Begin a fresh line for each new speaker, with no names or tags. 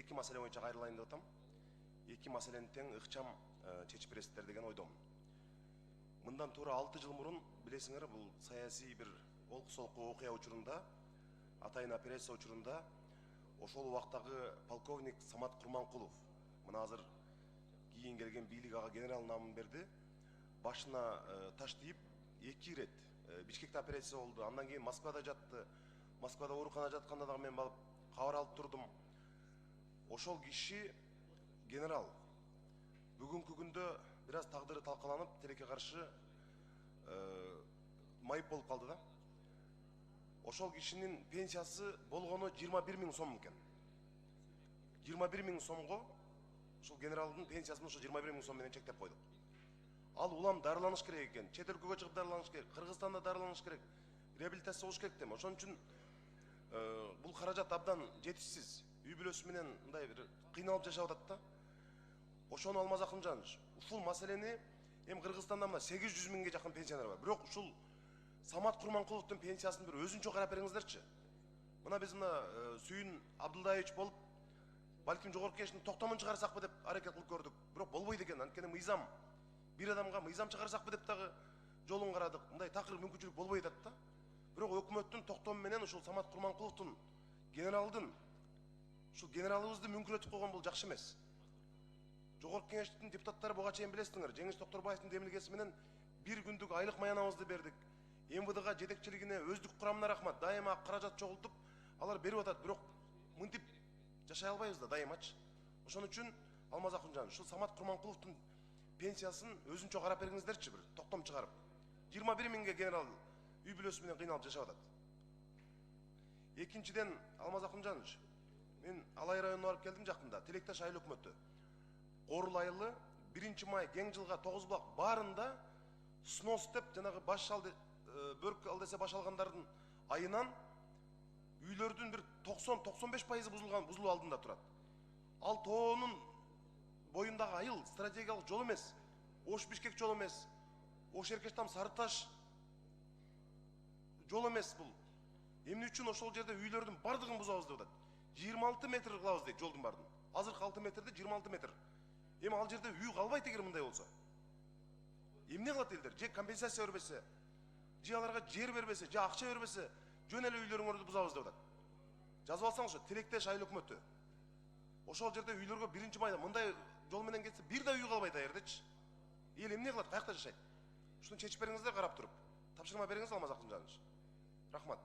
эки маселе боюнча кайрылайын деп атам. Эки маселени тең ыкчам чечип бересиздер деген ойдомун. Мындан туура 6 жыл мурун билесиңер, бул саясий бир олку-солку окуя учурунда, атайын операция учурунда ошол убактагы полковник Самат Курманкулов, мына азыр кийин келген бийлик ага генерал намын берди, башына таш тийип 2 ирет Бишкекте операция болду. Андан кийин Москвада жатты. Москвада ооруканада жатканда дагы мен барып кабар алып турдум. Ошол киши генерал бүгүнкү күндө бир аз тагдыры талкаланып, тилекке каршы майып болуп калды да. Ошол кишинин пенсиясы болгону 21 000 сом экен. 21 000 сомго ошол генералдын пенсиясын ошо 21 000 сом менен чектеп койдук. Ал улам дарыланыш керек экен, чет өлкөгө чыгып дарыланыш керек, Кыргызстанда дарыланыш керек, реабилитация болуш керек дем. Ошон үчүн бул каражат абдан жетишсиз. Үй бүлөсү менен мындай бир кыйналып жашап атат да. Ошону Алмаз Акынжанович, ушул маселени эми Кыргызстанда мына 800 000ге жакын пенсионер бар. Бирок ушул Самат Курманкуловдун пенсиясын бир өзүнчө карап бериңиздерчи. Мына биз мына Сүйүн Абдылдаевич болуп, балким жогорку кеңештин токтомун чыгарсакпы деп аракет кылып көрдүк. Бирок болбойт экен. Анткени мыйзам бир адамга мыйзам чыгарсакпы деп дагы жолун карадык. Мындай такыр мүмкүнчүлүк болбой атат да. Бирок өкмөттүн токтому менен ушул Самат Курманкуловдун генералдын ушул генералыбызды мүңкүрөтүп койгон бул жакшы эмес. Жогорку кеңештин депутаттары буга чейин билесиңер, Жеңиш Токторбаевдин демилгеси менен 1 күндүк айлык маянабызды бердик. МВДга жетекчилигине, өздүк курамына рахмат. Дайыма каражат чогултуп, алар берип атат. Бирок мынтип жашай албайбыз да дайымачы. Ошон үчүн Алмаз Акынжанович, ушул Самат Курманкуловдун пенсиясын өзүнчө карап бериңиздерчи, бир токтом чыгарып. 21 000ге генерал үй бүлөсү менен кыйналып жашап атат. Экинчиден, Алмаз Акынжанович, мен Алай районуна барып келдим жакында, Тилекташ айыл өкмөтү. Корул айылы 1 май Кең жылга 9 булак баарында снос деп жанагы баш ал бөрк ал десе баш алгандардын айынан үйлөрдүн бир 90-95% бузулуу алдында турат. Ал тоонун боюндагы айыл стратегиялык жол эмес, Ош Бишкек жол эмес, Ош Эркештам Сарыташ жол эмес бул. Эмне үчүн ошол жерде үйлөрдүн бардыгын бузабыз деп атат. 26 метр кылабыз дейт жолдун бардын. Азыркы 6 метрде 26 метр. Эми ал жерде үй калбайт эгер мындай болсо. Эмне кылат элдер? Же компенсация бербесе, же аларга жер бербесе, же акча бербесе, жөн эле үйлөрүңөрдү бузабыз деп атат. Жазып алсаңыз, Тилектеш айыл өкмөтү. Ошол жерде үйлөргө 1 майда мындай жол менен кетсе, бир да үй калбайт аердечи. Эл эмне кылат? Каякта жашайт? Ушуну чечип бериңиздер карап туруп. Тапшырма бериңиз Алмаз Акынжанович. Рахмат.